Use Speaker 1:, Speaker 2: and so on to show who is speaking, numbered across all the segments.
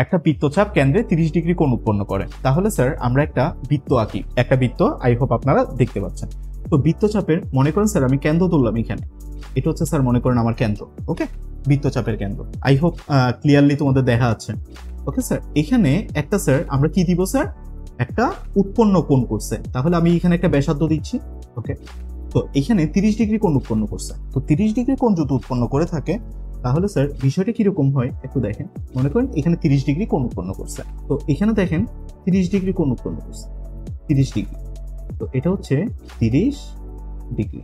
Speaker 1: একটা বৃত্তচাপ কেন্দ্রে 30 ডিগ্রি কোণ উৎপন্ন করে। তাহলে স্যার আমরা একটা বৃত্ত আঁকি, একটা বৃত্ত, আই হোপ আপনারা দেখতে পাচ্ছেন। তো বৃত্তচাপের মনে করেন স্যার আমি কেন্দ্র তুললাম এখানে, এটা হচ্ছে স্যার মনে করেন আমার কেন্দ্র। ওকে, বৃত্তচাপের কেন্দ্র, আই হোপ ক্লিয়ারলি তোমাদের দেখা যাচ্ছে। ওকে স্যার, এখানে একটা স্যার আমরা কি দিব স্যার, একটা উৎপন্ন কোণ করছে, তাহলে আমি এখানে একটা ব্যাসার্ধ দিচ্ছি। ওকে, তো এখানে 30 ডিগ্রি কোণ উৎপন্ন করছে। তো 30 ডিগ্রি কোণ যদি উৎপন্ন করে থাকে তাহলে স্যার বিষয়টা কিরকম হয় একটু দেখেন। মনে করেন এখানে 30 ডিগ্রি কোণ উৎপন্ন করছে, তো এখানে দেখেন 30 ডিগ্রি কোণ উৎপন্ন করছে, 30 ডিগ্রি। তো এটা হচ্ছে 30 ডিগ্রি।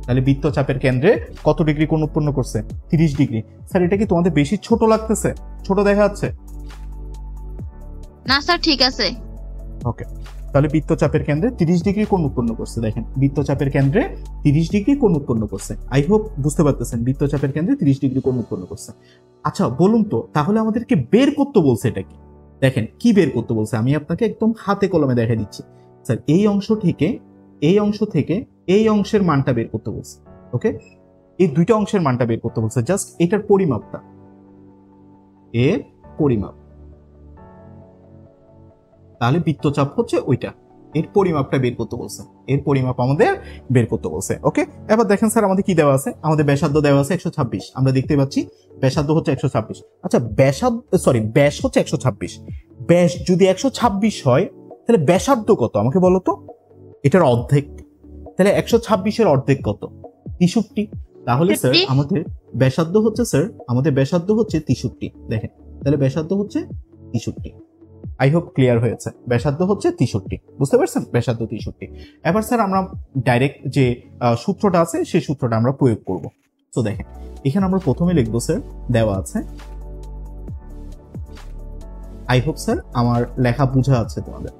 Speaker 1: তাহলে বৃত্তচাপের কেন্দ্রে কত ডিগ্রি কোণ উৎপন্ন করছে? 30 ডিগ্রি। স্যার এটা কি তোমাদের বেশি ছোট লাগতেছে? ছোট দেখা যাচ্ছে?
Speaker 2: না স্যার, ঠিক আছে।
Speaker 1: ওকে, তাহলে বৃত্তচাপের কেন্দ্রে 30 ডিগ্রি কোণ উৎপন্ন করছে। দেখেন বৃত্তচাপের কেন্দ্রে 30 ডিগ্রি কোণ উৎপন্ন করছে। আই হোপ বুঝতে পারতেছেন, বৃত্তচাপের কেন্দ্রে 30 ডিগ্রি কোণ উৎপন্ন করছে। আচ্ছা বলুন তো, তাহলে আমাদেরকে বের করতে বলছে এটা কি? দেখেন কি বের করতে বলছে, আমি আপনাকে একদম হাতে কলমে দেখা দিচ্ছি। স্যার এই অংশ থেকে এই অংশের মানটা বের করতে বলছে। ওকে, এই দুইটা অংশের মানটা বের করতে বলছে, জাস্ট এটার পরিমাপটা, এর পরিমাপ। তাহলে বৃত্তচাপ হচ্ছে ওইটা, এর পরিমাপটা বের করতে বলছে, এর পরিমাপ আমাদের বের করতে বলছে। ওকে, এবার দেখেন স্যার আমাদের কি দেওয়া আছে, আমাদের ব্যাসার্ধ দেওয়া আছে 126, আমরা দেখতে পাচ্ছি ব্যাসার্ধ হচ্ছে 126। আচ্ছা ব্যাস হচ্ছে 126, ব্যাস যদি 126 হয় তাহলে ব্যাসার্ধ কত আমাকে বলো তো? এটার অর্ধেক, তাহলে 126-এর অর্ধেক কত? 63। তাহলে স্যার আমাদের ব্যাসার্ধ হচ্ছে 63। দেখেন তাহলে ব্যাসার্ধ হচ্ছে 63। আই হোপ ক্লিয়ার হয়েছে, ব্যাসার্ধ হচ্ছে 63, বুঝতে পারছেন? ব্যাসার্ধ 63। এবার স্যার আমরা ডাইরেক্ট যে সূত্রটা আছে সেই সূত্রটা আমরা প্রয়োগ করব। তো দেখেন এখানে আমরা প্রথমে লিখবো স্যার, দেওয়া আছে, আই হোপ স্যার আমার লেখা বোঝা আছে তোমাদের।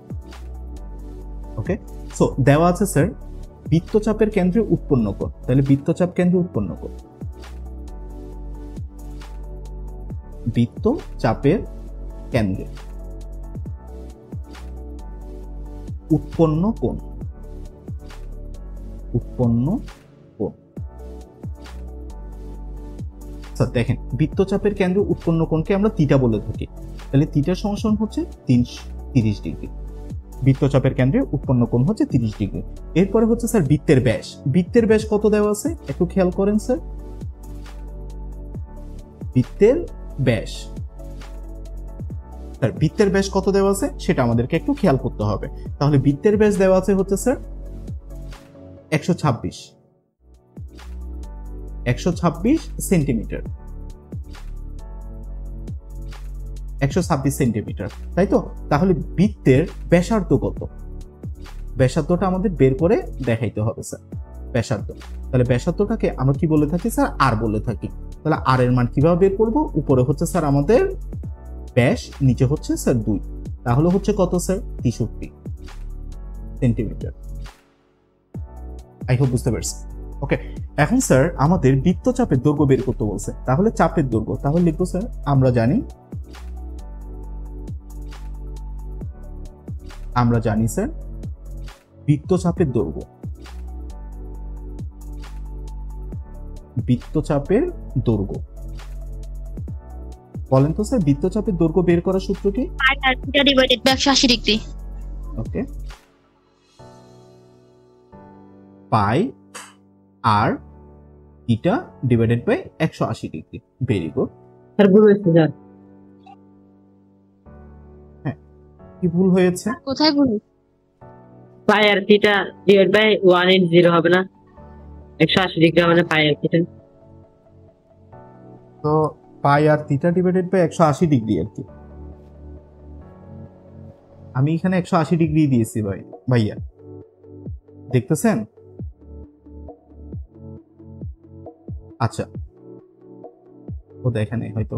Speaker 1: ওকে, সো দেওয়া আছে স্যার বৃত্তচাপের কেন্দ্রে উৎপন্ন কোণ, তাহলে বৃত্তচাপ কেন্দ্রে উৎপন্ন কোণ, বৃত্তচাপের কেন্দ্রে উৎপন্ন কোণ, দেখেন বৃত্তচাপের কেন্দ্রে উৎপন্ন কোণকে আমরা থিটা বলে থাকি, তাহলে থিটার সমান হচ্ছে 30 ডিগ্রি। বৃত্তচাপের কেন্দ্রে উৎপন্ন কোণ হচ্ছে 30 ডিগ্রি। এরপরে হচ্ছে স্যার বৃত্তের ব্যাস, বৃত্তের ব্যাস কত দেওয়া আছে একটু খেয়াল করেন স্যার, বৃত্তের ব্যাস, স্যার বৃত্তের ব্যাস কত দেওয়া আছে সেটা আমাদেরকে একটু খেয়াল করতে হবে। তাহলে বৃত্তের ব্যাস দেওয়া আছে হচ্ছে স্যার 126 সেন্টিমিটার, 126 সেন্টিমিটার, তাই তো? তাহলে বৃত্তের ব্যাসার্ধ কত? ব্যাসার্ধটা আমাদের বের করে দেখাইতে হবে স্যার, ব্যাসার্ধ। তাহলে ব্যাসার্ধটাকে আমরা কি বলে থাকি স্যার? আর বলে থাকি। তাহলে আর এর মান কিভাবে বের করব? উপরে হচ্ছে স্যার আমাদের ব্যাস, নিচে হচ্ছে স্যার 2, তাহলে হচ্ছে কত স্যার? 63 সেন্টিমিটার। আই হোপ বুঝতে পারছি। ওকে, এখন স্যার আমাদের বৃত্তচাপের দৈর্ঘ্য বের করতে বলছে, তাহলে চাপের দৈর্ঘ্য, তাহলে লিখবো স্যার আমরা জানি স্যার বৃত্তচাপের দৈর্ঘ্য, বলেন তো স্যার বৃত্তচাপের দৈর্ঘ্য বের করার সূত্র কি?
Speaker 2: Pi r theta divided by 180 degree.
Speaker 1: Okay, pi r theta divided by 180 degree. Very good
Speaker 3: sir, ভুল হয়েছে স্যার।
Speaker 1: হ্যাঁ, কি ভুল হয়েছে?
Speaker 2: কোথায় ভুল?
Speaker 3: Pi r theta divide by 180 হবে না, 180 ডিগ্রি হবে না পাই আর থিটা।
Speaker 1: তো পাই r theta divided by 180 degree আর কি, আমি এখানে 180 ডিগ্রি দিয়েছি ভাইয়া, দেখতেছেন? আচ্ছা ও দেখেন হয়তো।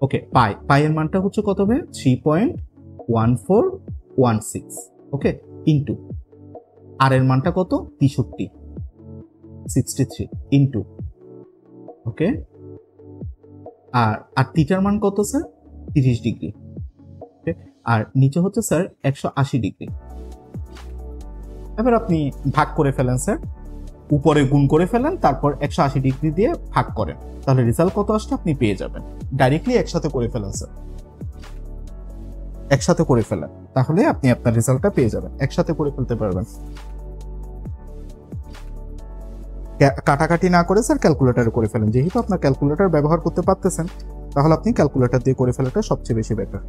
Speaker 1: ওকে, পাই এর মানটা হচ্ছে কত হবে? 3.1416। ওকে, ইনটু আর এর মানটা কত? 63 ইনটু, ওকে, আর থিটার মান কত স্যার? 30 ডিগ্রি। ওকে, আর নিচে হচ্ছে স্যার 180 ডিগ্রি। এবার আপনি ভাগ করে ফেলেন স্যার, উপরে গুণ করে ফেলেন, তারপর 180 ডিগ্রি দিয়ে ভাগ করেন, তাহলে রেজাল্ট কত আসছে আপনি পেয়ে যাবেন। ডাইরেক্টলি একসাথে করে ফেলেন স্যার। একসাথে করে ফেলেন, তাহলে আপনি আপনার রেজাল্টটা পেয়ে যাবেন, একসাথে করে ফেলতে পারবেন। কাটাকাটি না করে স্যার ক্যালকুলেটরে করে ফেলেন, যেহেতু আপনার ক্যালকুলেটর ব্যবহার করতে পারতেছেন তাহলে আপনি ক্যালকুলেটর দিয়ে করে ফেলাটা সবচেয়ে বেশি বেটার।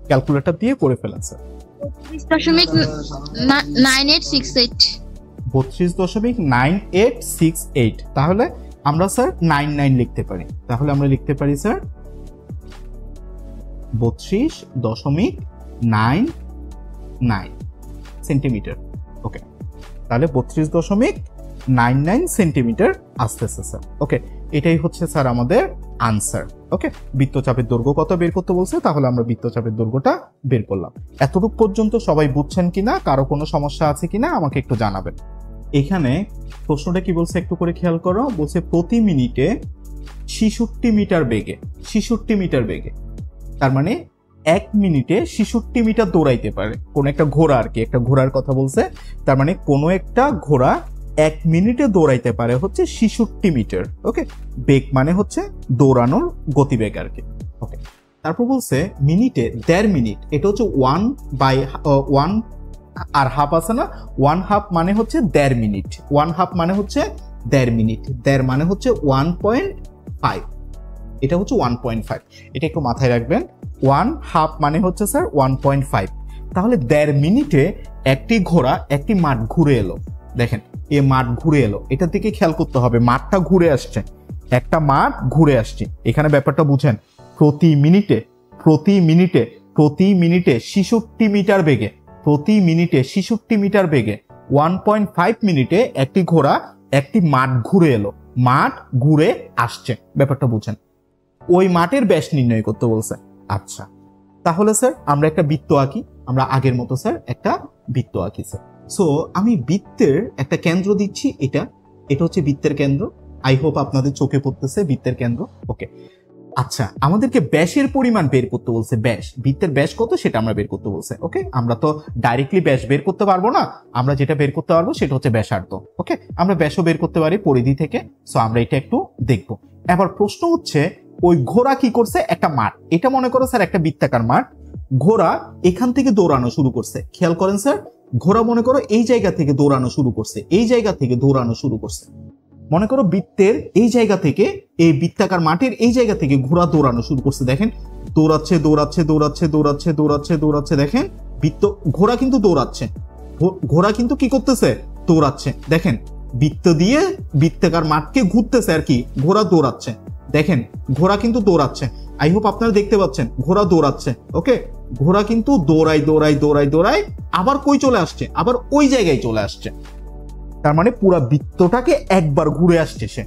Speaker 1: ক্যালকুলেটর দিয়ে করে ফেলেন স্যার।
Speaker 2: 32.9868
Speaker 1: 32.9868, তাহলে আমরা স্যার 99 লিখতে পারি, তাহলে আমরা লিখতে পারি স্যার 32.99 সেন্টিমিটার। ওকে, তাহলে 32.99 সেন্টিমিটার আসতেছে স্যার। ওকে, এটাই হচ্ছে স্যার আমাদের আনসার। ওকে, বৃত্তচাপের দৈর্ঘ্য কত বের করতে বলছে, তাহলে আমরা বৃত্তচাপের দৈর্ঘ্যটা বের করলাম। এতটুকু পর্যন্ত সবাই বুঝছেন কিনা, কারো কোনো সমস্যা আছে কিনা আমাকে একটু জানাবেন। এখানে প্রশ্নটা কি বলছে একটু করে খেয়াল করো, বলছে প্রতি মিনিটে 66 মিটার বেগে, 66 মিটার বেগে, তার মানে 1 মিনিটে 66 মিটার দৌড়াইতে পারে কোন একটা ঘোড়া, আর কি একটা ঘোড়ার কথা বলছে, তার মানে কোনো একটা ঘোড়া 1 মিনিটে দৌড়াইতে পারে হচ্ছে 66 মিটার। ওকে, বেগ মানে হচ্ছে দৌড়ানোর গতিবেগ আর কি। ওকে, তারপর বলছে মিনিটে 1.5 মিনিট, এটা হচ্ছে 1/1 আর হাফ আছে না, 1 হাফ মানে হচ্ছে 1.5 মিনিট, 1 হাফ মানে হচ্ছে 1.5 মিনিট, 1.5 মানে হচ্ছে 1.5, এটা হচ্ছে 1.5, এটা একটু মাথায় রাখবেন। 1 হাফ মানে হচ্ছে স্যার 1.5, তাহলে 1.5 মিনিটে একটি ঘোড়া একটি মাঠ ঘুরে এলো। দেখেন এই মাঠ ঘুরে এলো, এটার দিকে খেয়াল করতে হবে, মাঠটা ঘুরে আসছে, একটা মাঠ ঘুরে আসছে। এখানে ব্যাপারটা বুঝেন, প্রতি মিনিটে 66 মিটার বেগে, প্রতি মিনিটে 66 মিটার বেগে 1.5 মিনিটে একটি ঘোড়া একটি মাঠ ঘুরে এলো, মাঠ ঘুরে আসছে, ব্যাপারটা বুঝেন। ওই মাঠের ব্যাস নির্ণয় করতে বলছে। আচ্ছা, তাহলে স্যার আমরা একটা বৃত্ত আঁকি, আমরা আগের মতো স্যার একটা বৃত্ত আঁকি স্যার। সো আমি বৃত্তের একটা কেন্দ্র দিচ্ছি, এটা হচ্ছে বৃত্তের কেন্দ্র, আই হোপ আপনাদের চোখে পড়তেছে বৃত্তের কেন্দ্র। ওকে, আচ্ছা আমাদেরকে ব্যাসের পরিমাণ বের করতে বলছে, ব্যাস, বৃত্তের ব্যাস কত সেটা আমরা বের করতে বলছে। ওকে, আমরা তো ডাইরেক্টলি ব্যাস বের করতে পারবো না, আমরা যেটা বের করতে পারবো সেটা হচ্ছে ব্যাসার্ধ। ওকে, আমরা ব্যাসও বের করতে পারি পরিধি থেকে, সো আমরা এটা একটু দেখবো। এবার প্রশ্ন হচ্ছে ওই ঘোড়া কি করছে, একটা মাঠ, এটা মনে করো স্যার একটা বৃত্তাকার মাঠ, ঘোড়া এখান থেকে দৌড়ানো শুরু করছে, খেয়াল করেন স্যার, ঘোড়া মনে করো এই জায়গা থেকে দৌড়ানো শুরু করছে, এই জায়গা থেকে দৌড়ানো শুরু করছে, মনে করো বৃত্তের এই জায়গা থেকে, এই বৃত্তাকার মাঠের এই জায়গা থেকে ঘোড়া দৌড়ানো শুরু করছে। দেখেন দৌড়াচ্ছে দৌড়াচ্ছে দৌড়াচ্ছে দৌড়াচ্ছে দৌড়াচ্ছে দৌড়াচ্ছে, দেখেন বৃত্ত, ঘোড়া কিন্তু দৌড়াচ্ছে, ঘোড়া কিন্তু কি করতেছে, দৌড়াচ্ছে। দেখেন বৃত্ত দিয়ে বৃত্তাকার মাঠকে ঘুরতেছে আর কি, ঘোড়া দৌড়াচ্ছে, দেখেন ঘোড়া কিন্তু দৌড়াচ্ছে, আই হোপ আপনারা দেখতে পাচ্ছেন ঘোড়া দৌড়াচ্ছে। ওকে, ঘোড়া কিন্তু দৌড়াই দৌড়াই দৌড়াই দৌড়াই আবার কই চলে আসছে, আবার ওই জায়গায় চলে আসছে, তার মানে পুরো বৃত্তটাকে একবার ঘুরে আসছে সে,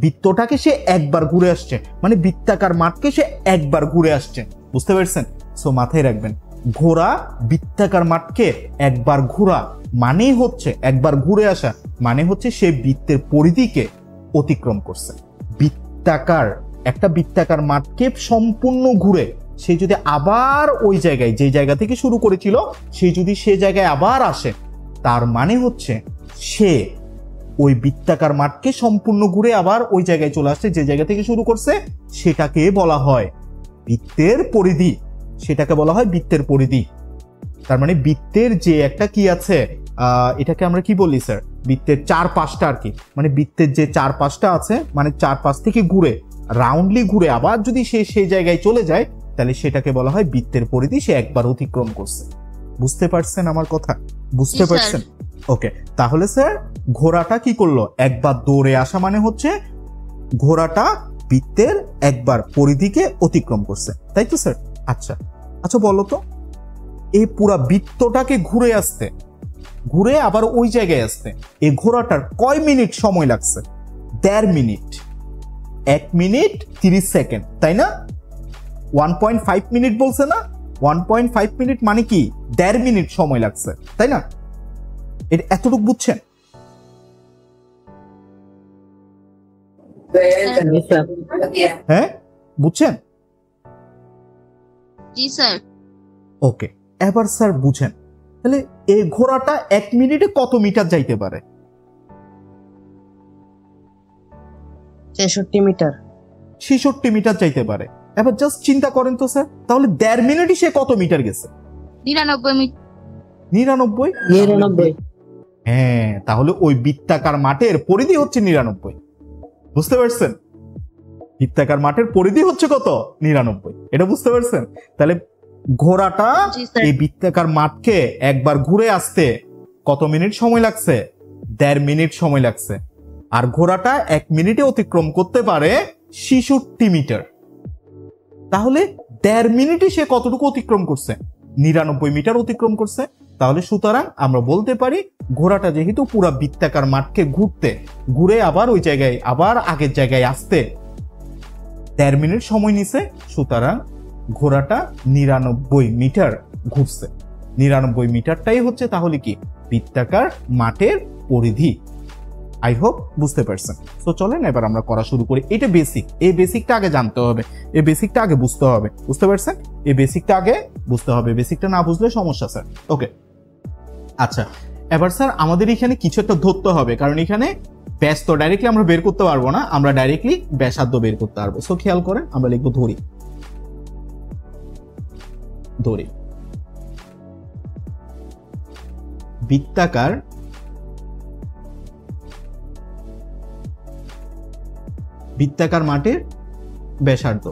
Speaker 1: বৃত্তটাকে সে একবার ঘুরে আসছে, মানে বৃত্তাকার মাঠকে সে একবার ঘুরে আসছে, বুঝতে পারছেন? সো মাথায় রাখবেন, ঘোড়া বৃত্তাকার মাঠকে একবার ঘোরা মানেই হচ্ছে, একবার ঘুরে আসা মানে হচ্ছে সে বৃত্তের পরিধিকে অতিক্রম করছে। বৃত্তাকার একটা বৃত্তাকার মাঠকে সম্পূর্ণ ঘুরে সে যদি আবার ওই জায়গায়, যে জায়গা থেকে শুরু করেছিল, সে যদি সে জায়গায় আবার আসে, তার মানে হচ্ছে সে ওই বৃত্তাকার মাঠকে সম্পূর্ণ ঘুরে আবার ওই জায়গায় চলে আসছে যে জায়গা থেকে শুরু করছে, সেটাকে বলা হয় বৃত্তের পরিধি, সেটাকে বলা হয় বৃত্তের পরিধি। তার মানে বৃত্তের যে একটা কি আছে, এটাকে আমরা কি বলি স্যার, বৃত্তের চারপাশটা আর কি, মানে বৃত্তের যে চারপাশটা আছে, মানে চারপাশ থেকে ঘুরে রাউন্ডলি ঘুরে আবার যদি সে সেই জায়গায় চলে যায়, তাহলে সেটাকে বলা হয় বৃত্তের পরিধি, সে একবার অতিক্রম করছে। বুঝতে পারছেন আমার কথা? বুঝতে পারছেন? ওকে, তাহলে স্যার ঘোড়াটা কি করলো, একবার দৌড়ে আসা মানে হচ্ছে ঘোড়াটা বৃত্তের একবার পরিধিকে অতিক্রম করছে, তাই তো স্যার? আচ্ছা আচ্ছা, বলো তো এই পুরা বৃত্তটাকে ঘুরে আসতে, ঘুরে আবার ওই জায়গায় আসতে এই ঘোড়াটার কয় মিনিট সময় লাগছে? 1.5 মিনিট, 1 মিনিট 30 সেকেন্ড, তাই না? 1.5 মিনিট বলছে না, 1.5 মিনিট মানে কি 1.5 মিনিট সময় লাগছে, তাই না? এটা এতটুকু বুঝছেন? হ্যাঁ বুঝছেন?
Speaker 2: জি স্যার।
Speaker 1: ওকে, এবার স্যার বুঝেন, তাহলে এই ঘোড়াটা 1 মিনিটে কত মিটার যাইতে পারে?
Speaker 4: 66 মিটার।
Speaker 1: 66 মিটার যাইতে পারে। এবার জাস্ট চিন্তা করেন তো স্যার, তাহলে 1.5 মিনিটই সে কত মিটার গেছে?
Speaker 2: 99 মিটার।
Speaker 1: 99?
Speaker 3: 99।
Speaker 1: হ্যাঁ, তাহলে ওই বৃত্তাকার মাঠের পরিধি হচ্ছে 99। বুঝতে পারছেন? বৃত্তাকার মাঠের পরিধি হচ্ছে কত? 99। এটা বুঝতে পারছেন? তাহলে ঘোড়াটা
Speaker 2: জি স্যার।
Speaker 1: এই বৃত্তাকার মাঠকে একবার ঘুরে আসতে কত মিনিট সময় লাগছে? 1.5 মিনিট সময় লাগছে। আর ঘোড়াটা 1 মিনিটে অতিক্রম করতে পারে 66 মিটার। তাহলে 1.5 মিনিটে সে কতটুকু অতিক্রম করছে? 99 মিটার অতিক্রম করছে। তাহলে সুতরাং আমরা বলতে পারি ঘোড়াটা যেহেতু পুরা বৃত্তাকার মাঠকে ঘুরে আবার ওই জায়গায় আবার আগের জায়গায় আসতে 1.5 মিনিট সময় নিছে, সুতরাং ঘোড়াটা 99 মিটার ঘুরছে। 99 মিটারটাই হচ্ছে তাহলে কি বৃত্তাকার মাঠের পরিধি। আই হোপ বুঝতে পারছেন। তো চলেন এবার আমরা করা শুরু করি। এটা বেসিক, এই বেসিকটা আগে জানতে হবে, এই বেসিকটা আগে বুঝতে হবে। বুঝতে পারছেন? এই বেসিকটা আগে বুঝতে হবে, বেসিকটা না বুঝলে সমস্যা স্যার। ওকে, আচ্ছা এবার স্যার আমাদের এখানে কিছু একটা ধরতে হবে, কারণ এখানে ব্যাস তো ডাইরেক্টলি আমরা বের করতে পারবো না, আমরা ডাইরেক্টলি ব্যাসার্ধ বের করতে পারবো। সো খেয়াল করেন, আমরা লিখবো ধরি। বৃত্তাকার মাঠের ব্যাসার্ধ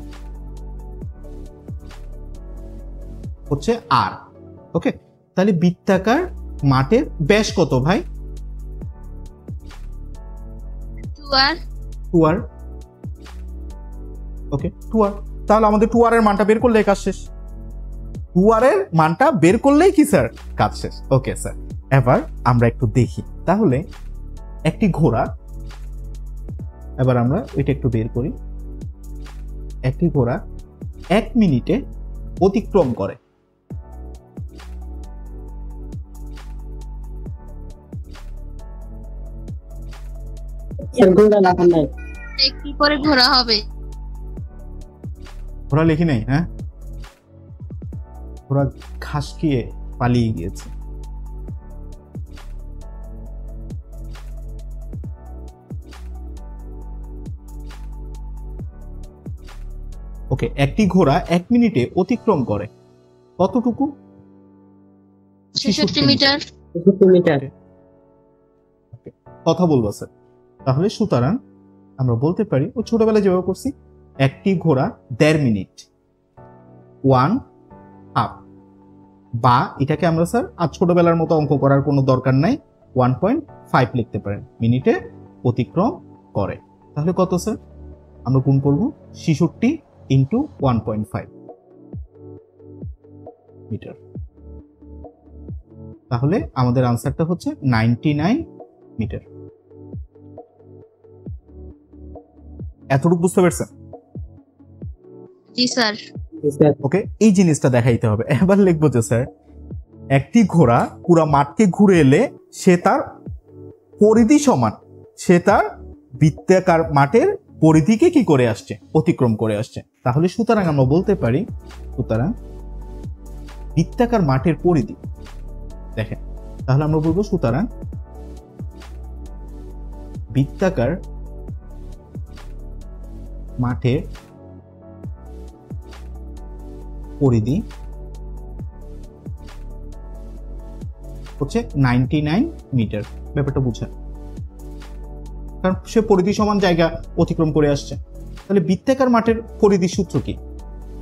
Speaker 1: হচ্ছে আর। ওকে, তাহলে বৃত্তাকার মাঠের ব্যাস কত ভাই? 2r। ওকে, 2r। তাহলে আমাদের 2r এর মানটা বের করলে কাজ শেষ। 2r এর মানটা বের করলেই কি স্যার কাজ শেষ। ওকে স্যার, এবার আমরা একটু দেখি তাহলে একটি ঘোড়া, এবার আমরা এটা একটু বের করি। একটি ঘোড়া 1 মিনিটে অতিক্রম করে
Speaker 2: কি করে ঘোরা হবে?
Speaker 1: ঘোড়া লিখি নাই, হ্যাঁ ঘোড়া ঘাস খেয়ে পালিয়ে গিয়েছে। ওকে, একটি ঘোড়া 1 মিনিটে অতিক্রম করে কতটুকু?
Speaker 2: 66 মিটার।
Speaker 3: 66 মিটার।
Speaker 1: কথা বলবো স্যার। তাহলে সুতরাং আমরা বলতে পারি ও ছোটবেলায় যেভাবে করছি, একটি ঘোড়া 1.5 মিনিট 1/2, বা এটাকে আমরা স্যার আর ছোটবেলার মতো অঙ্ক করার কোনো দরকার নাই, 1.5 লিখতে পারেন, মিনিটে অতিক্রম করে। তাহলে কত স্যার? আমরা গুণ করব 66 ইন্টু 1.5 মিটার। তাহলে আমাদের আনসারটা হচ্ছে 99 মিটার। এতটুকু বুঝতে পারছেন?
Speaker 2: জি স্যার।
Speaker 1: ওকে, এই জিনিসটা দেখাইতে হবে। এবার লিখবো যে স্যার একটি ঘোড়া পুরা মাঠকে ঘুরে এলে সে তার পরিধি সমান, সে তার বৃত্তাকার মাঠের পরিধিকে কি করে আসছে? অতিক্রম করে আসছে। তাহলে সুতরাং আমরা বলতে পারি, সুতরাং বৃত্তাকার মাঠের পরিধি, দেখেন তাহলে আমরা বলবো সুতরাং বৃত্তাকার মাঠের পরিধি হচ্ছে 99 মিটার। ব্যাপারটা বুঝেন, কারণ সে পরিধি সমান জায়গা অতিক্রম করে আসছে। তাহলে বৃত্তাকার মাঠের পরিধি সূত্র কি?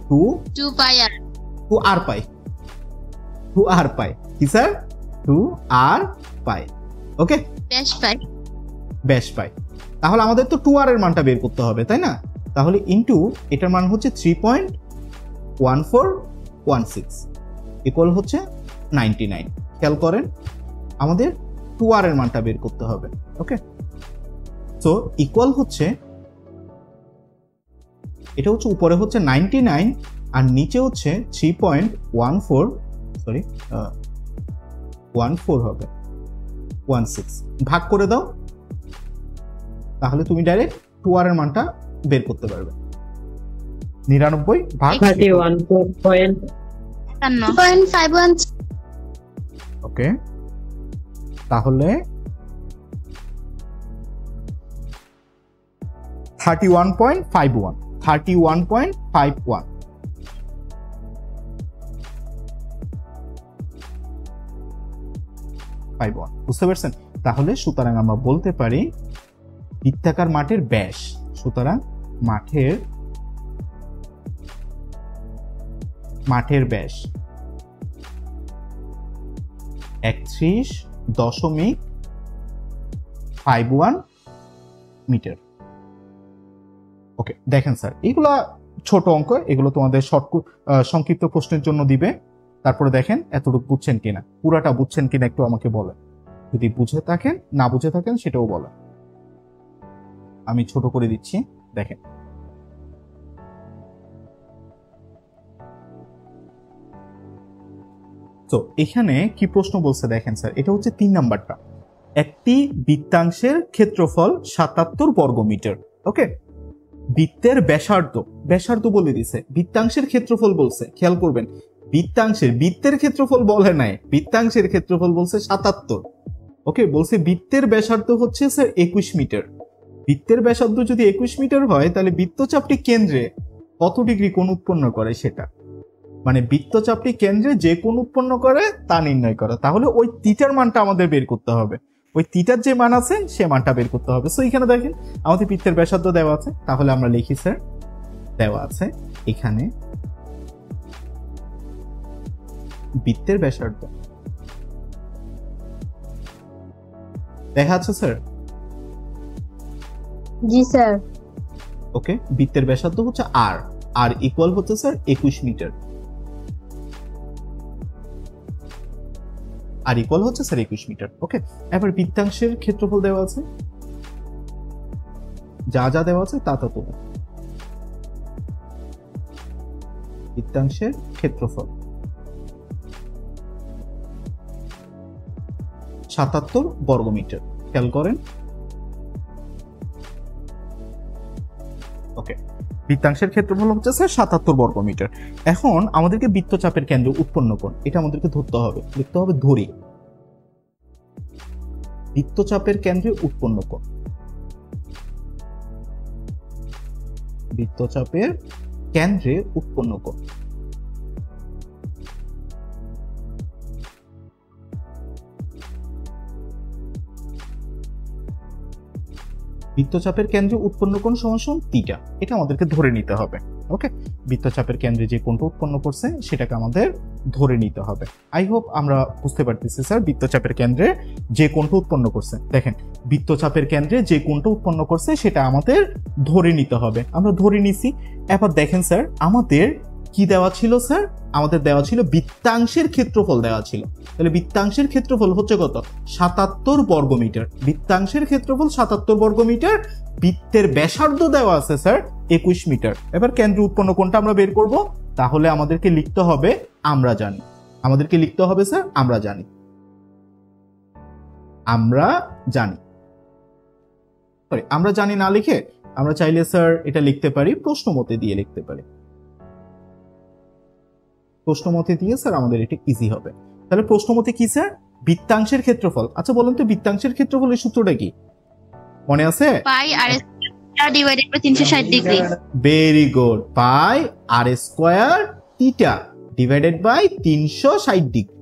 Speaker 1: 2r পাই কি স্যার? 2r পাই। ওকে, ব্যাস পাই। তাহলে আমাদের তো 2r এর মানটা বের করতে হবে, তাই না? তাহলে ইনটু এটার মান হচ্ছে 3.1416 ইকুয়াল হচ্ছে 99। খেয়াল করেন, আমাদের 2r এর মানটা বের করতে হবে। ওকে, সো ইকুয়াল হচ্ছে, এটা হচ্ছে উপরে হচ্ছে 99 আর নিচে হচ্ছে 3.14 হবে 16। ভাগ করে দাও, তাহলে তুমি ডাইরেক্ট 2r এর মানটা বের করতে পারবে। 99 ভাগ
Speaker 2: 31.51।
Speaker 1: ওকে, তাহলে 31.51 5.1 বুঝতে পারছেন? তাহলে সুতরাং আমরা বলতে পারি বৃত্তাকার মাঠের ব্যাস, সুতরাং মাঠের ব্যাস 31.51 মিটার। ওকে, দেখেন স্যার এগুলা ছোট অঙ্ক, এগুলো তোমাদের সংক্ষিপ্ত প্রশ্নের জন্য দিবে। তারপরে দেখেন এতটুকু বুঝছেন কিনা, পুরাটা বুঝছেন কিনা একটু আমাকে বলেন। যদি বুঝে থাকেন, না বুঝে থাকেন সেটাও বলেন। আমি ছোট করে দিচ্ছি, দেখেন। তো এখানে কি প্রশ্ন বলছে দেখেন স্যার, এটা হচ্ছে 3 নাম্বারটা। একটি বৃত্তাংশের ক্ষেত্রফল 77 বর্গমিটার। ওকে, বৃত্তের ব্যাসার্ধ বলে দিছে, বৃত্তাংশের ক্ষেত্রফল বলছে। খেয়াল করবেন, বৃত্তের ক্ষেত্রফল বলে নাই, বৃত্তাংশের ক্ষেত্রফল বলছে 77। ওকে, বলছে বৃত্তের ব্যাসার্ধ হচ্ছে স্যার 21 মিটার। বৃত্তের ব্যাসার্ধ যদি 21 মিটার হয়, তাহলে বৃত্তচাপটি কেন্দ্রে কত ডিগ্রি কোণ উৎপন্ন করে সেটা, মানে বৃত্তচাপটি কেন্দ্রে যে কোণ উৎপন্ন করে তা নির্ণয় করা। তাহলে ওই থিটার মানটা আমাদের বের করতে হবে, ওই থিটার যে মান আছে সে মানটা বের করতে হবে। সো এখানে দেখেন আমাদের বৃত্তের ব্যাসার্ধ দেওয়া আছে, তাহলে আমরা লিখি স্যার, দেওয়া আছে এখানে বৃত্তের ব্যাসার্ধ দেখা আছে স্যার?
Speaker 2: জি স্যার।
Speaker 1: ওকে, বৃত্তের ব্যাসার্ধ হচ্ছে আর ইকুয়াল হচ্ছে স্যার 21 মিটার। আর ইকুয়াল হচ্ছে স্যার 21 মিটার। ওকে, এবার বৃত্তাংশের ক্ষেত্রফল দেওয়া আছে, যা যা দেওয়া আছে তা তো বৃত্তাংশের ক্ষেত্রফল 77 বর্গমিটার। খেয়াল করেন। ওকে, বৃত্তাংশের ক্ষেত্রফল হচ্ছে স্যার 77 বর্গমিটার। এখন আমাদেরকে বৃত্তচাপের কেন্দ্র উৎপন্ন কোণ, এটা আমাদেরকে ধরতে হবে, লিখতে হবে ধরি বৃত্তচাপের কেন্দ্রে উৎপন্ন কোণ। বৃত্তচাপের কেন্দ্রে উৎপন্ন কোণ। বৃত্তচাপের কেন্দ্রে উৎপন্ন কোণ সমান থিটা, এটা আমাদেরকে ধরে নিতে হবে। ওকে, বৃত্তচাপের কেন্দ্রে যে কোণটা উৎপন্ন করছে সেটাকে আমাদের ধরে নিতে হবে। আই হোপ আমরা বুঝতে পারতেছি স্যার, বৃত্তচাপের কেন্দ্রে যে কোণটা উৎপন্ন করছে, দেখেন বৃত্তচাপের কেন্দ্রে যে কোণটা উৎপন্ন করছে সেটা আমাদের ধরে নিতে হবে। আমরা ধরে নিছি। এবার দেখেন স্যার আমাদের কি দেওয়া ছিল স্যার, আমাদের দেওয়া ছিল বৃত্তাংশের ক্ষেত্রফল দেওয়া ছিল। তাহলে বৃত্তাংশের ক্ষেত্রফল হচ্ছে কত? 77 বর্গমিটার। বৃত্তাংশের ক্ষেত্রফল 77 বর্গমিটার। বৃত্তের ব্যাসার্ধ দেওয়া আছে স্যার 21 মিটার। এবার কেন্দ্র উৎপন্ন কোণটা আমরা বের করব। তাহলে আমাদেরকে লিখতে হবে আমরা জানি, আমাদেরকে লিখতে হবে স্যার আমরা জানি, আমরা জানি না লিখে আমরা চাইলে স্যার এটা লিখতে পারি প্রশ্নমতে দিয়ে লিখতে পারি। প্রশ্নমতে দিয়ে স্যার আমাদের এটা ইজি হবে। তাহলে প্রশ্নমতে কি স্যার? বৃত্তাংশের ক্ষেত্রফল। আচ্ছা বলুন তো বৃত্তাংশের ক্ষেত্রফলের সূত্রটা কি মনে আছে?
Speaker 2: Pi r divided by 360 degree.
Speaker 1: Very good, pi r square theta divided by 360 degree.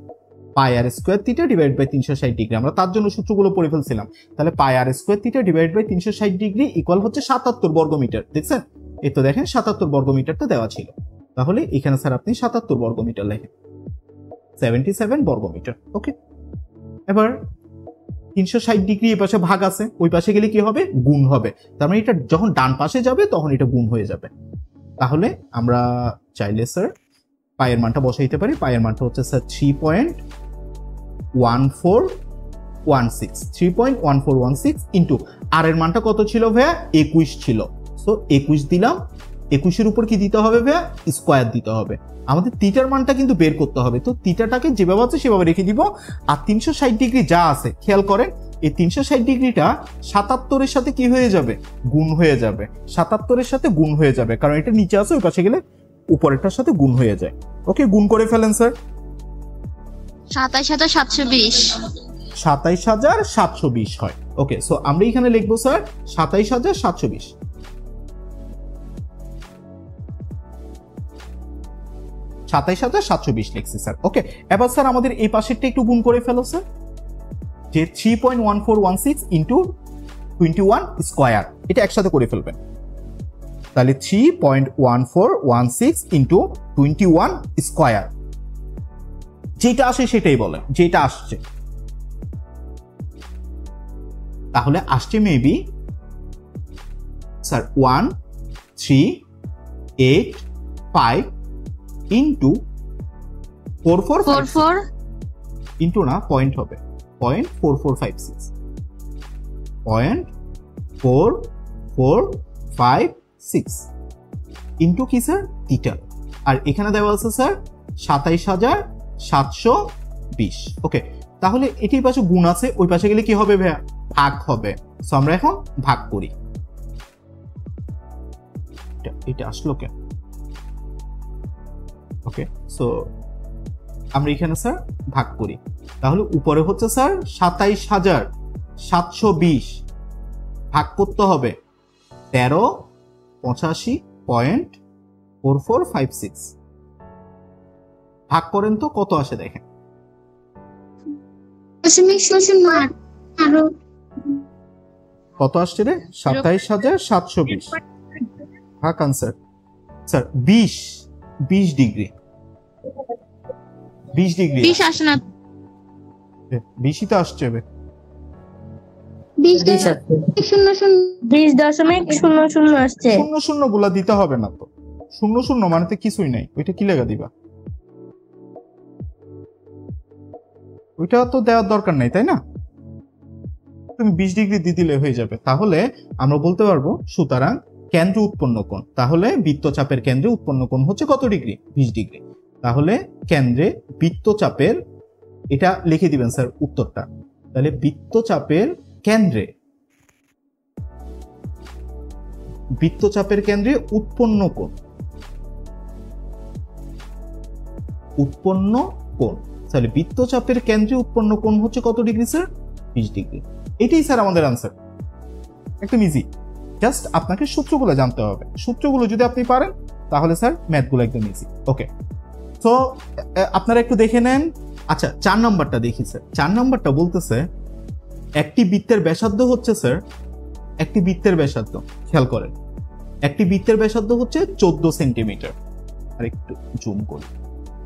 Speaker 1: Pi r square theta divided by 360 degree. আমরা তার জন্য সূত্রগুলো পড়ে ফেলছিলাম। তাহলে pi r square theta divided by 360 degree equal হচ্ছে 77 বর্গমিটার। দেখছেন? এই তো দেখেন 77 বর্গমিটারটা দেওয়া ছিল। তাহলে এখানে স্যার আপনি 77 বর্গমিটার লেখেন, 77 বর্গমিটার। ওকে, এবার 360 ডিগ্রি এই পাশে ভাগ আছে, ওই পাশে গেলে কি হবে? গুণ হবে। তার মানে এটা যখন ডান পাশে যাবে তখন এটা গুণ হয়ে যাবে। তাহলে আমরা চাইলে স্যার পায়ের মানটা বসাইতে পারি। পায়ের মানটা হচ্ছে স্যার 3.1416 ইন্টু আর এর মানটা কত ছিল ভাইয়া? 21 ছিল। সো 21 দিলাম, 21-এর উপর কি দিতে হবে ভাইয়া? স্কয়ার দিতে হবে। আমাদের থিটার মানটা কিন্তু বের করতে হবে। তো থিটাটাকে যেভাবে আছে সেভাবে রেখে দিব। আর 360 ডিগ্রি যা আছে খেয়াল করেন, এই 360 ডিগ্রিটা 77-এর সাথে কি হয়ে যাবে? গুণ হয়ে যাবে। 77-এর সাথে গুণ হয়ে যাবে, কারণ এটা নিচে আছে, ওই পাশে গেলে উপরেরটার সাথে গুণ হয়ে যায়। ওকে, গুণ করে ফেলেন স্যার।
Speaker 2: 27720।
Speaker 1: 27720 হয়। ওকে, সো আমরা এখানে লিখবো স্যার 27720। 27720 লিখছি স্যার। ওকে, এবার স্যার আমাদের এই পাশেরটা একটু গুণ করে ফেলো স্যার। যে 3.1416 ইন্টু 21 স্কোয়ার, এটা একসাথে করে ফেলবেন। তাহলে 3.1416 ইন্টু 21 স্কোয়ার, যেটা আসে সেটাই বলেন, যেটা আসছে। তাহলে আসছে মেবি স্যার 1385 ইন্টু 4456 ইন্টু না পয়েন্ট হবে 0.4456 0.4456 ইন্টু কি স্যার থিটা। আর এখানে দেওয়া আছে স্যার 27720। ওকে, তাহলে এটির পাশে গুণ আছে, ওই পাশে গেলে কি হবে ভাইয়া? ভাগ হবে। সো আমরা এখন ভাগ করি। এটা আসলো কেন? ওকে, সো আমরা এখানে স্যার ভাগ করি। তাহলে উপরে হচ্ছে স্যার 27720 ভাগ করতে হবে 1385.4456। ভাগ করেন তো কত আসে দেখেন। কত আসছে রে? 27720 ভাগ আনসার স্যার 20 ডিগ্রি। 20 ডিগ্রি
Speaker 2: 20 আসে না,
Speaker 1: 20ই তো আসছে।
Speaker 4: 20.00 আসছে।
Speaker 1: 00 গুলা দিতে হবে না তো, 00 মানে তো কিছুই নাই, ওইটা কি লেখা দিবা? ওইটা তো দেওয়ার দরকার নাই, তাই না? তুমি 20 ডিগ্রি দিয়ে দিলে হয়ে যাবে। তাহলে আমরা বলতে পারবো সুতরাং কেন্দ্র উৎপন্ন কোণ, তাহলে বৃত্তচাপের কেন্দ্রে উৎপন্ন কোণ হচ্ছে কত ডিগ্রি? 20 ডিগ্রি। তাহলে কেন্দ্রে বৃত্তচাপের, এটা লিখে দিবেন স্যার উত্তরটা। তাহলে বৃত্তচাপের কেন্দ্রে উৎপন্ন কোণ, তাহলে বৃত্তচাপের কেন্দ্রে উৎপন্ন কোণ হচ্ছে কত ডিগ্রি স্যার? 20 ডিগ্রি। এটাই স্যার আমাদের আনসার, একদম ইজি। জাস্ট আপনাকে সূত্রগুলো জানতে হবে। সূত্রগুলো যদি আপনি পারেন তাহলে স্যার ম্যাথগুলো একদম ইজি। ওকে, তো আপনারা একটু দেখে নেন। আচ্ছা, 4 নম্বরটা দেখি স্যার। 4 নম্বরটা বলতেছে একটি বৃত্তের ব্যাসার্ধ হচ্ছে স্যার, একটি বৃত্তের ব্যাসার্ধ, খেয়াল করেন, একটি বৃত্তের ব্যাসার্ধ হচ্ছে 14 সেন্টিমিটার। আর একটু জুম করি।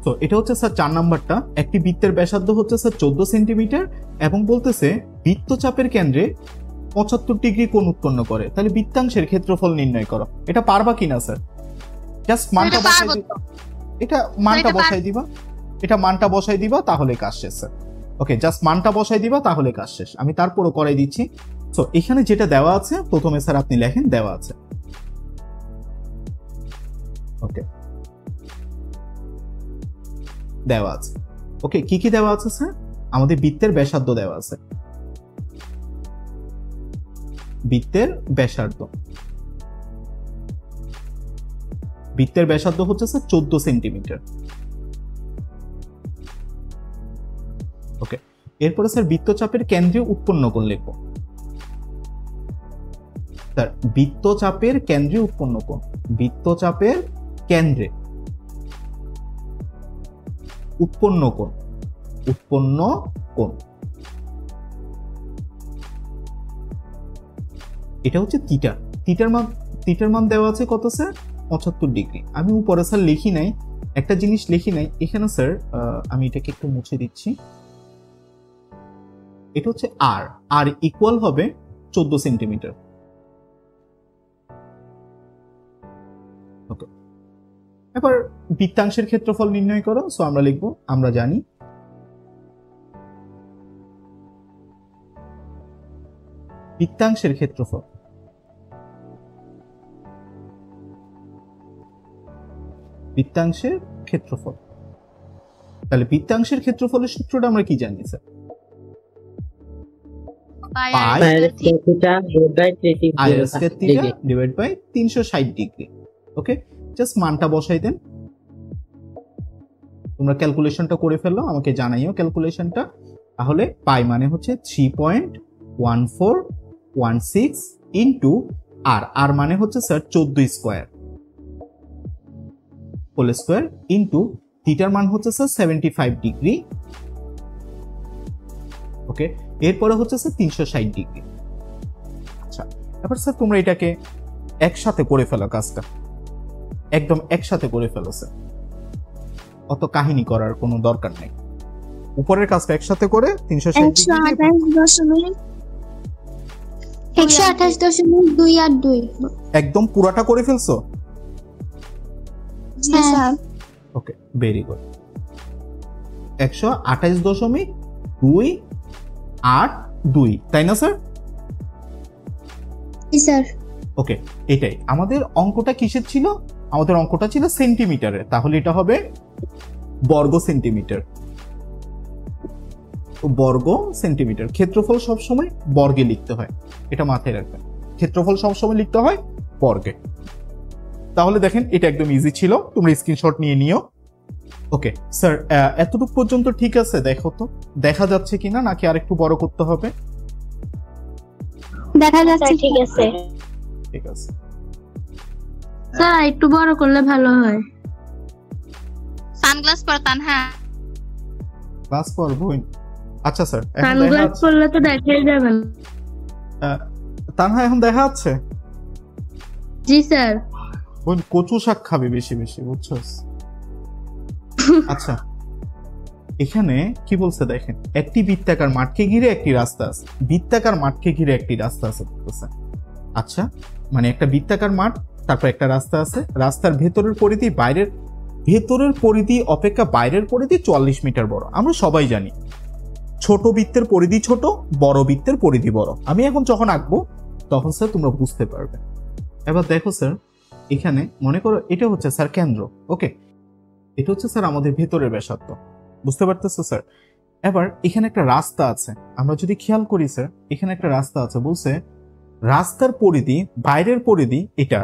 Speaker 1: তো এটা হচ্ছে স্যার 4 নাম্বারটা। একটি বৃত্তের ব্যাসার্ধ হচ্ছে স্যার 14 সেন্টিমিটার এবং বলতেছে বৃত্তচাপের কেন্দ্রে 75 ডিগ্রি কোণ উৎপন্ন করে। তাহলে বৃত্তাংশের ক্ষেত্রফল নির্ণয় করো। এটা পারবা কিনা স্যার? জাস্ট মানটা বসাই দিবা, এটা মানটা বসাই দিবা, এটা মানটা বসাই দিবা, তাহলে কাজ শেষ স্যার। ওকে, জাস্ট মানটা বসাই দিবা, তাহলে কাজ শেষ। আমি তারপরও করাই দিচ্ছি। সো এখানে যেটা দেওয়া আছে প্রথমে স্যার আপনি লেখেন, দেওয়া আছে। ওকে, দেওয়া আছে। ওকে, কি কি দেওয়া আছে স্যার? আমাদের বৃত্তের ব্যাসার্ধ দেওয়া আছে। বৃত্তের ব্যাসার্ধ হচ্ছে স্যার 14 সেন্টিমিটার। ওকে, এরপরে স্যার বৃত্তচাপের কেন্দ্রে উৎপন্ন কোণ লিখব। স্যার বৃত্তচাপের কেন্দ্রে উৎপন্ন কোণ, বৃত্তচাপের কেন্দ্রে উৎপন্ন কোণ, এটা হচ্ছে থিটা। থিটার মান দেওয়া আছে কত স্যার? 75 ডিগ্রি। আমি উপরে স্যার লিখি নাই, একটা জিনিস লিখি নাই এখানে স্যার, আমি এটাকে একটু মুছে দিচ্ছি। এটা হচ্ছে আর ইকুয়াল হবে 14 সেন্টিমিটার। ওকে, এবার বৃত্তাংশের ক্ষেত্রফল নির্ণয় করো। সো আমরা লিখবো, আমরা জানি বৃত্তাংশের ক্ষেত্রফল, তাহলে বৃত্তাংশের ক্ষেত্রফলের সূত্রটা আমরা কি জানি sir? Divide by 360 degree. Okay, just মানটা বসাই দেন। তোমরা ক্যালকুলেশনটা করে ফেললো, আমাকে জানাইও ক্যালকুলেশনটা। তাহলে পাই মানে হচ্ছে 3.1416 ইন্টু আর মানে হচ্ছে sir 14 square whole square into থিটার মান হচ্ছে স্যার 75 ডিগ্রি। ওকে, এরপরে হচ্ছে স্যার 360 ডিগ্রি। আচ্ছা, এবার স্যার তোমরা এটাকে একসাথে করে ফেলো, কাজটা একদম একসাথে করে ফেলো স্যার, অত কাহিনী করার কোনো দরকার নেই। উপরের কাজটা একসাথে করে 360 ডিগ্রি
Speaker 4: 128.2
Speaker 1: একদম পুরাটা করে ফেলছো।
Speaker 4: স্যার।
Speaker 1: ওকে, ভেরি গুড। 128.282, তাই না স্যার?
Speaker 4: জি স্যার।
Speaker 1: ওকে, এটাই আমাদের অঙ্কটা কিসের ছিল? আমাদের অঙ্কটা ছিল সেন্টিমিটারে, তাহলে এটা হবে বর্গ সেন্টিমিটার। বর্গ সেন্টিমিটার, ক্ষেত্রফল সবসময় বর্গে লিখতে হয়, এটা মাথায় রাখবেন। ক্ষেত্রফল সবসময় লিখতে হয় বর্গে। তাহলে দেখেন এটা একদম ইজি ছিল, তোমরা স্ক্রিনশট নিয়ে নিও। ওকে স্যার, এতটুকু পর্যন্ত ঠিক আছে? দেখো তো দেখা যাচ্ছে কিনা, নাকি আরেকটু বড় করতে হবে?
Speaker 4: দেখা যাচ্ছে, ঠিক আছে।
Speaker 1: ঠিক আছে
Speaker 4: স্যার একটু বড় করলে ভালো হয়।
Speaker 2: সানগ্লাস পর তানহা।
Speaker 1: ক্লাস পড়বো। আচ্ছা স্যার, এখন দেখা
Speaker 4: সানগ্লাস
Speaker 1: যাচ্ছে?
Speaker 4: পরলে তো দেখাই যাবে না।
Speaker 1: তানহা এখন দেখা যাচ্ছে?
Speaker 4: জি স্যার।
Speaker 1: বোন কচু শাক খাবে বেশি বেশি, বুঝছস? আচ্ছা, এখানে কি বলছে দেখেন, একটি বৃত্তাকার মাঠকে ঘিরে একটি রাস্তা আছে। বৃত্তাকার মাঠকে ঘিরে একটি রাস্তা আছে বলতেছে। আচ্ছা, মানে একটা বৃত্তাকার মাঠ, তারপর একটা রাস্তা আছে। রাস্তার ভেতরের পরিধি ভেতরের পরিধি অপেক্ষা বাইরের পরিধি 44 মিটার বড়। আমরা সবাই জানি ছোট বৃত্তের পরিধি ছোট, বড় বৃত্তের পরিধি বড়। আমি এখন যখন আঁকবো তখন স্যার তোমরা বুঝতে পারবে। এবার দেখো স্যার, এখানে মনে করো এটা হচ্ছে স্যার কেন্দ্র। ওকে, এটা হচ্ছে স্যার আমাদের ভেতরের ব্যাসার্ধ, বুঝতে পারতেছো স্যার? এবার এখানে একটা রাস্তা আছে, আমরা যদি খেয়াল করি স্যার, এখানে একটা রাস্তা আছে। বলছে রাস্তার পরিধি বাইরের পরিধি এটা,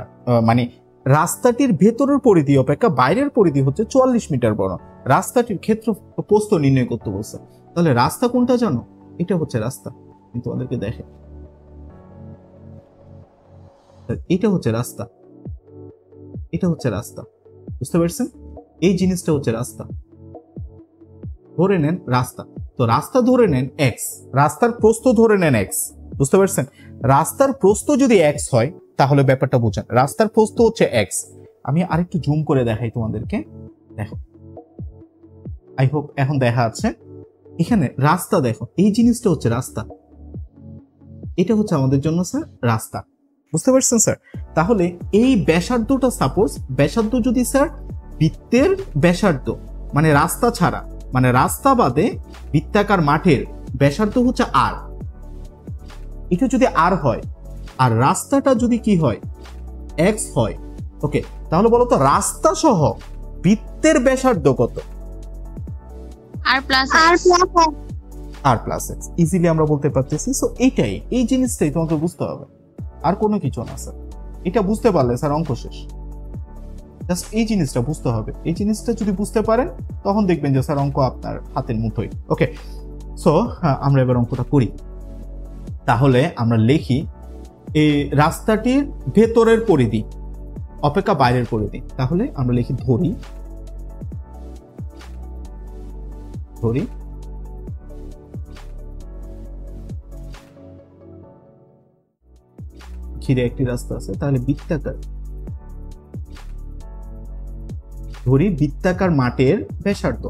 Speaker 1: মানে রাস্তাটির ভেতরের পরিধি অপেক্ষা বাইরের পরিধি হচ্ছে 44 মিটার বড়। রাস্তাটির ক্ষেত্র প্রস্থ নির্ণয় করতে বলছে। তাহলে রাস্তা কোনটা জানো? এটা হচ্ছে রাস্তা, কিন্তু তোমাদেরকে দেখে এটা হচ্ছে রাস্তা, এটা হচ্ছে রাস্তা, বুঝতে পারছেন? এই জিনিসটা হচ্ছে রাস্তা। ধরে নেন রাস্তা, তো রাস্তা ধরে নেন এক্স, রাস্তার প্রস্থ ধরে নেন এক্স, বুঝতে পারছেন? রাস্তার প্রস্থ যদি এক্স হয় তাহলে ব্যাপারটা বোঝেন, রাস্তার প্রস্থ হচ্ছে এক্স। আমি আরেকটু জুম করে দেখাই তোমাদেরকে, দেখো, আই হোপ এখন দেখা আছে। এখানে রাস্তা দেখো, এই জিনিসটা হচ্ছে রাস্তা, এটা হচ্ছে আমাদের জন্য স্যার রাস্তা, বুঝতে পারছেন স্যার? তাহলে এই ব্যাসার্ধটা, সাপোজ ব্যাসার্ধ যদি স্যার বৃত্তের ব্যাসার্ধ, মানে রাস্তা ছাড়া, মানে রাস্তা বাদে বৃত্তাকার মাঠের ব্যাসার্ধ হচ্ছে আর, এটা যদি আর হয়, আর রাস্তাটা যদি কি হয়, এক্স হয়, ওকে, তাহলে বলো তো রাস্তা সহ বৃত্তের ব্যাসার্ধ কত?
Speaker 2: আর প্লাস
Speaker 1: আর প্লাস এক্স, ইজিলি আমরা বলতে পারতেছি। সো এইটাই, এই জিনিসটাই তোমাকে বুঝতে হবে, আর কোনো কিছু না স্যার। এটা বুঝতে পারলে স্যার অঙ্ক শেষ। জাস্ট এই জিনিসটা বুঝতে হবে, এই জিনিসটা যদি বুঝতে পারেন তখন দেখবেন যে স্যার অঙ্ক আপনার হাতের মুঠোয়। ওকে, সো আমরা এবার অঙ্কটা করি। তাহলে আমরা লিখি এই রাস্তাটির ভেতরের পরিধি অপেক্ষা বাইরের পরিধি, তাহলে আমরা লিখি ধরি ঘিরে একটি রাস্তা আছে। তাহলে বৃত্তাকার মাঠের ব্যাসার্ধ,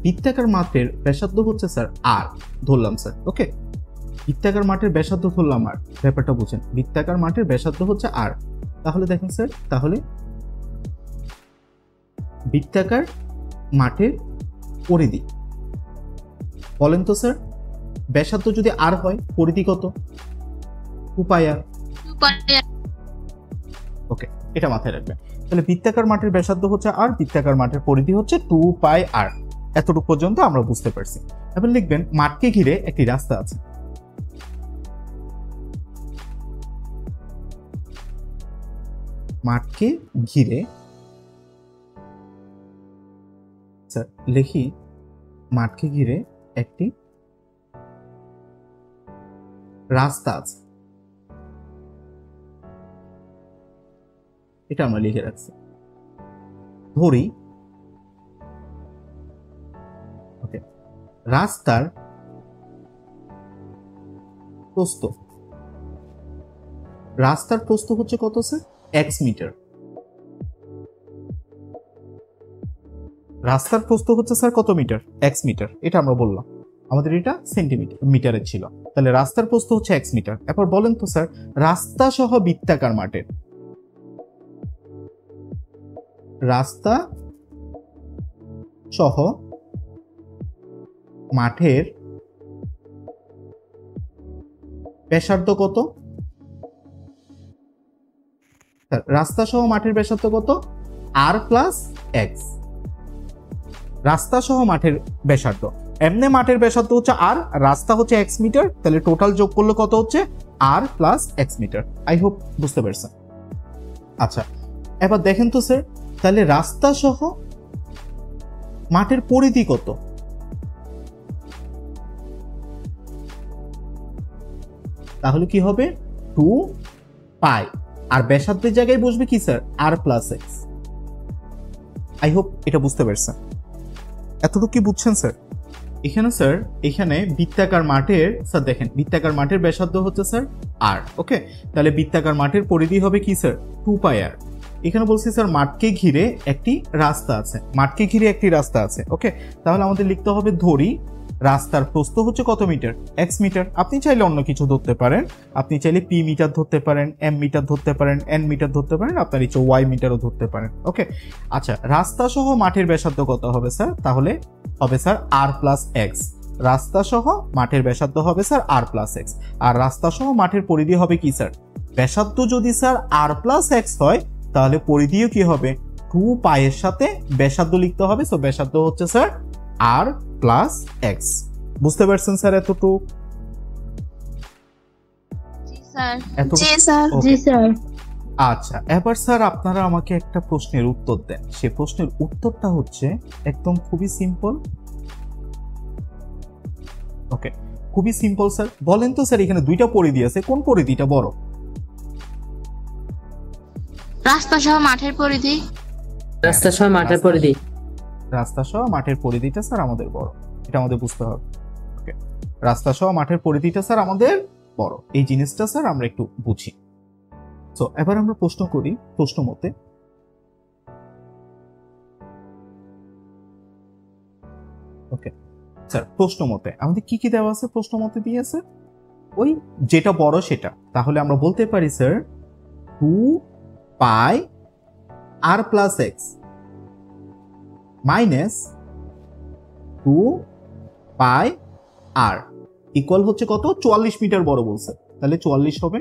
Speaker 1: বৃত্তাকার মাঠের ব্যাসার্ধ হচ্ছে স্যার আর, ধরলাম স্যার। ওকে, বৃত্তাকার মাঠের ব্যাসার্ধ ধরলাম আর, ব্যাপারটা বুঝেন, বৃত্তাকার মাঠের ব্যাসার্ধ হচ্ছে আর। তাহলে দেখেন স্যার, তাহলে বৃত্তাকার মাঠের পরিধি বলেন তো স্যার, ব্যাসার্ধ যদি আর হয় পরিধি কত? 2 পাই আর। ওকে, এটা মাথায় রাখবেন। তাহলে বৃত্তাকার মাঠের ব্যাসার্ধ হচ্ছে আর, বৃত্তাকার মাঠের পরিধি হচ্ছে 2 পাই আর। এতটুকু পর্যন্ত আমরা বুঝতে পারছি। এবার লিখবেন মাঠকে ঘিরে একটি রাস্তা আছে। মাঠকে ঘিরে, স্যার লিখি মাঠকে ঘিরে একটি রাস্তা আছে, এটা আমরা লিখে রাখছি। ধরি ওকে রাস্তার প্রস্থ হচ্ছে কত স্যার? X metre. রাস্তার প্রস্থ হচ্ছে স্যার কত মিটার? X metre. এটা আমরা বললাম, আমাদের এটা সেন্টিমিটার মিটারে ছিল। তাহলে রাস্তার প্রস্থ হচ্ছে এক্স মিটার। এরপর বলেন তো স্যার, রাস্তা সহ বৃত্তাকার মাঠের ব্যাসার্ধ কত? রাস্তা সহ মাঠের ব্যাসার্ধ কত? আর প্লাস এক্স। রাস্তা সহ মাঠের ব্যাসার্ধ, এমনি মাঠের ব্যাসার্ধ হচ্ছে আর, রাস্তা হচ্ছে এক্স মিটার, তাহলে টোটাল যোগ করলে কত হচ্ছে? R plus X metre. I hope বুঝতে পারছেন। আচ্ছা, এবার দেখেন তো স্যার, তাহলে রাস্তা সহ মাঠের পরিধি কত? তাহলে কি হবে? 2 পাই, আর ব্যাসার্ধের জায়গায় বসবে কি sir? R plus x. I hope এটা বুঝতে পারছেন। এতটুকু কি বুঝছেন স্যার? এখানে স্যার, এখানে বৃত্তাকার মাঠের, স্যার দেখেন বৃত্তাকার মাঠের ব্যাসার্ধ হচ্ছে স্যার আর, ওকে। তাহলে বৃত্তাকার মাঠের পরিধি হবে কি স্যার? 2 পাই আর। এখানে বলছি স্যার মাঠকে ঘিরে একটি রাস্তা আছে, ওকে। তাহলে আমাদের লিখতে হবে ধরি রাস্তার প্রস্থ হচ্ছে কত মিটার? X metre. আপনি চাইলে অন্য কিছু ধরতে পারেন, আপনি চাইলে পি মিটার ধরতে পারেন, এম মিটার ধরতে পারেন, এন মিটার ধরতে পারেন, আপনার ইচ্ছে ওয়াই মিটারও ধরতে পারেন, ওকে। আচ্ছা, রাস্তা সহ মাঠের ব্যাসার্ধ কত হবে স্যার? তাহলে হবে স্যার আর প্লাস এক্স। রাস্তা সহ মাঠের ব্যাসার্ধ হবে স্যার আর প্লাস এক্স, আর রাস্তা সহ মাঠের পরিধি হবে কি স্যার? ব্যাসার্ধ যদি স্যার আর প্লাস এক্স হয়, তাহলে পরিধিও কি হবে? 2 পাইয়ের সাথে ব্যাসার্ধ লিখতে হবে। সো ব্যাসার্ধ হচ্ছে স্যার আর প্লাস এক্স। বুঝতে পারছেন স্যার এতটুকু?
Speaker 4: জি স্যার।
Speaker 1: আচ্ছা, এবার স্যার আপনারা আমাকে একটা প্রশ্নের উত্তর দেন। সে প্রশ্নের উত্তরটা হচ্ছে একদম খুবই সিম্পল, ওকে, খুবই সিম্পল স্যার। বলেন তো স্যার, এখানে দুইটা পরিধি আছে, কোন পরিধিটা বড়?
Speaker 2: রাস্তা সহ মাঠের পরিধি।
Speaker 3: রাস্তা সহ মাঠের পরিধি।
Speaker 1: রাস্তা সহ মাঠের পরিধিটা স্যার আমাদের বড়, এটা আমাদের বুঝতে হবে, ওকে। রাস্তা সহ মাঠের পরিধিটা স্যার আমাদের বড়, এই জিনিসটা স্যার আমরা একটু বুঝি। তো এবার আমরা প্রশ্ন করি, প্রশ্ন মতে ওকে স্যার, প্রশ্ন মতে আমাদের কি কি দেওয়া আছে? প্রশ্ন মতে দিয়েছে ওই যেটা বড় সেটা। তাহলে আমরা বলতে পারি স্যার 2 পাই আর প্লাস এক্স মাইনাস 2 পাই আর ইকুয়াল হচ্ছে কত? 44 মিটার বড় বলছে, তাহলে 44 হবে।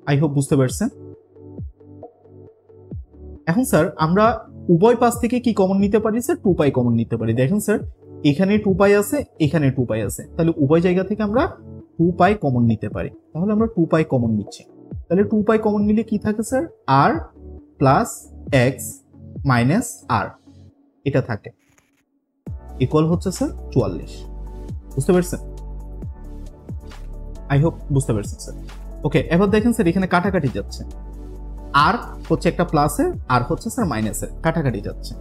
Speaker 1: আই হোপ বুঝতে পারছেন। এখন স্যার আমরা উভয় পাশ থেকে কি কমন নিতে পারি স্যার? 2 পাই কমন নিতে পারি। দেখেন স্যার, এখানে 2 পাই আছে, এখানে 2 পাই আছে, তাহলে উভয় জায়গা থেকে আমরা 2 পাই কমন নিতে পারি। তাহলে আমরা 2 পাই কমন নিচ্ছি, তাহলে 2 পাই কমন নিলে কি থাকে sir? R plus x minus আর, এটা থাকে, ইকুয়াল হচ্ছে স্যার 44। বুঝতে পারছেন? আই হোপ বুঝতে পারছেন স্যার। ওকে, এবার দেখেন স্যার, এখানে কাটাকাটি যাচ্ছে, আর হচ্ছে একটা প্লাসের, আর হচ্ছে স্যার মাইনাসের, কাটাকাটি যাচ্ছে।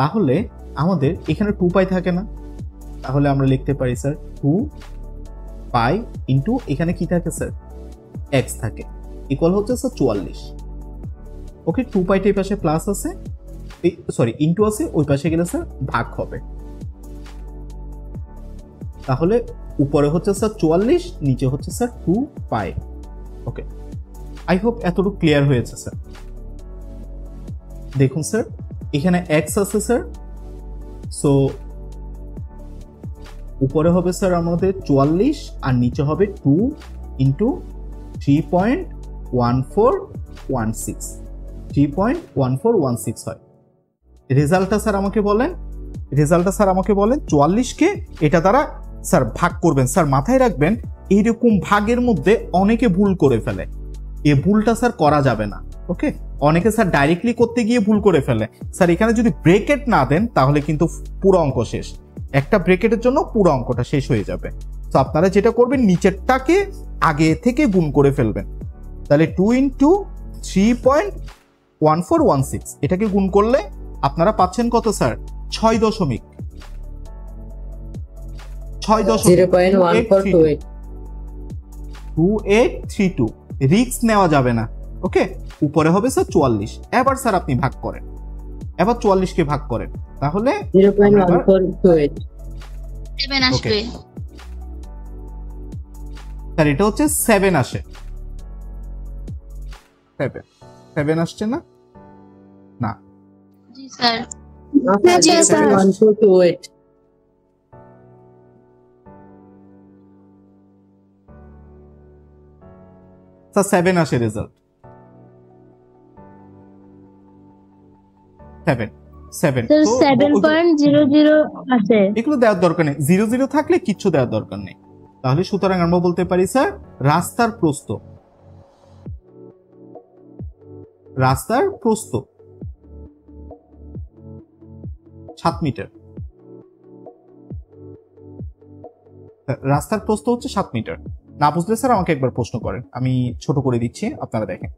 Speaker 1: তাহলে আমাদের এখানে 2 পাই থাকে না, তাহলে আমরা লিখতে পারি স্যার 2 পাই ইন্টু এখানে কি থাকে স্যার? এক্স থাকে, ইকুয়াল হচ্ছে স্যার 44। ওকে, 2 পাইটা এই পাশে প্লাস আছে, সরি ইন্টু আছে, ওই পাশে গেলে স্যার ভাগ হবে। তাহলে উপরে হচ্ছে স্যার 44, নিচে হচ্ছে sir 2 pi. Okay, I hope এতটুকু ক্লিয়ার হয়েছে স্যার। দেখুন স্যার, এখানে এক্স আছে স্যার, সো উপরে হবে স্যার আমাদের 44 আর নিচে হবে 2 ইন্টু 3.1416, 3.1416 হয়। রেজাল্টটা স্যার আমাকে বলেন, 44কে এটা দ্বারা স্যার ভাগ করবেন। স্যার মাথায় রাখবেন, এইরকম ভাগের মধ্যে অনেকে ভুল করে ফেলে, এই ভুলটা স্যার করা যাবে না, ওকে। অনেকে স্যার ডাইরেক্টলি করতে গিয়ে ভুল করে ফেলে। স্যার এখানে যদি ব্রেকেট না দেন তাহলে কিন্তু পুরো অঙ্ক শেষ, একটা ব্রেকেটের জন্য পুরো অঙ্কটা শেষ হয়ে যাবে। তো আপনারা যেটা করবেন, নিচেরটাকে আগে থেকে গুণ করে ফেলবেন। তাহলে 2 ইন্টু 3.1416 এটাকে গুণ করলে আপনারা পাচ্ছেন কত স্যার? 6.2832 রিস্ক নেওয়া যাবে না। ওকে, উপরে হবে স্যার 44। এবার স্যার আপনি ভাগ করেন, এবার 44 কে ভাগ করেন, তাহলে
Speaker 3: 0.1428
Speaker 2: 7 আসবে।
Speaker 1: স্যার এটা হচ্ছে 7 আসে, 7 আসছে না? না
Speaker 2: জি স্যার।
Speaker 4: জি, স্যার।
Speaker 3: 0.1428
Speaker 1: স্যার 7 আসে রেজাল্ট, 7
Speaker 4: স্যার
Speaker 1: তো
Speaker 4: 7.00 আছে।
Speaker 1: এগুলো দেওয়ার দরকার নেই, 0 থাকলে কিচ্ছু দেওয়ার দরকার নেই। তাহলে সুতরাং আমরা বলতে পারি স্যার রাস্তার প্রস্থ 7 মিটার। রাস্তার প্রস্থ হচ্ছে 7 মিটার। না বুঝলে স্যার আমাকে একবার প্রশ্ন করেন, আমি ছোট করে দিচ্ছি, আপনারা দেখেন।